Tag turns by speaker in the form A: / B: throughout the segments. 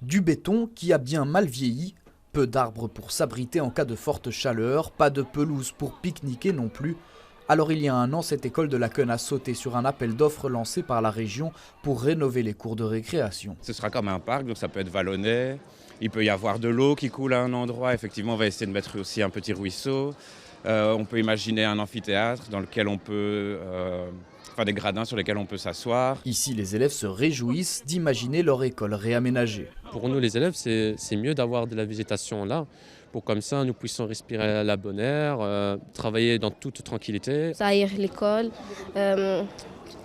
A: Du béton qui a bien mal vieilli, peu d'arbres pour s'abriter en cas de forte chaleur, pas de pelouse pour pique-niquer non plus. Alors il y a un an, cette école de Laken a sauté sur un appel d'offres lancé par la région pour rénover les cours de récréation.
B: Ce sera comme un parc, donc ça peut être vallonné. Il peut y avoir de l'eau qui coule à un endroit. Effectivement, on va essayer de mettre aussi un petit ruisseau. On peut imaginer un amphithéâtre dans lequel on peut... des gradins sur lesquels on peut s'asseoir.
A: Ici, les élèves se réjouissent d'imaginer leur école réaménagée.
C: Pour nous, les élèves, c'est mieux d'avoir de la végétation là, pour comme ça, nous puissions respirer la bonne air, travailler dans toute tranquillité.
D: Ça aère l'école,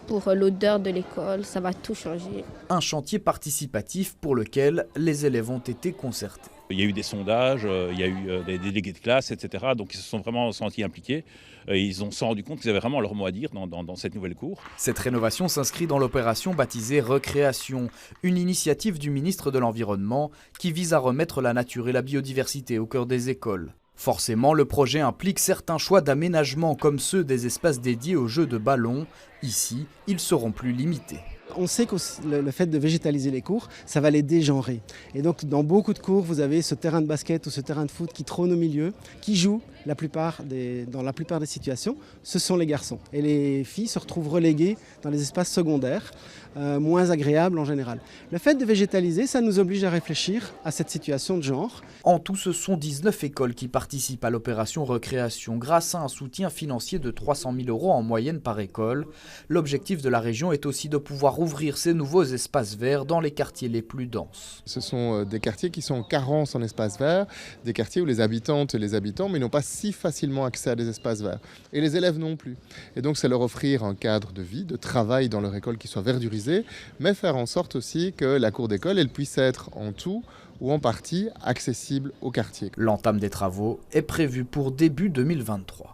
D: pour l'odeur de l'école, ça va tout changer.
A: Un chantier participatif pour lequel les élèves ont été concertés.
E: Il y a eu des sondages, il y a eu des délégués de classe, etc. Donc ils se sont vraiment sentis impliqués. Ils ont se rendu compte qu'ils avaient vraiment leur mot à dire dans cette nouvelle cour.
A: Cette rénovation s'inscrit dans l'opération baptisée Recréation, une initiative du ministre de l'Environnement qui vise à remettre la nature et la biodiversité au cœur des écoles. Forcément, le projet implique certains choix d'aménagement comme ceux des espaces dédiés aux jeux de ballon. Ici, ils seront plus limités.
F: On sait que le fait de végétaliser les cours, ça va les dégenrer. Et donc dans beaucoup de cours, vous avez ce terrain de basket ou ce terrain de foot qui trône au milieu, qui joue dans la plupart des situations, ce sont les garçons. Et les filles se retrouvent reléguées dans les espaces secondaires, moins agréables en général. Le fait de végétaliser, ça nous oblige à réfléchir à cette situation de genre.
A: En tout, ce sont 19 écoles qui participent à l'opération Recréation grâce à un soutien financier de 300 000 € en moyenne par école. L'objectif de la région est aussi de pouvoir ouvrir ces nouveaux espaces verts dans les quartiers les plus denses.
G: Ce sont des quartiers qui sont en carence en espaces verts, des quartiers où les habitantes et les habitants n'ont pas si facilement accès à des espaces verts. Et les élèves non plus. Et donc c'est leur offrir un cadre de vie, de travail dans leur école qui soit verdurisé, mais faire en sorte aussi que la cour d'école elle puisse être en tout ou en partie accessible au quartier.
A: L'entame des travaux est prévue pour début 2023.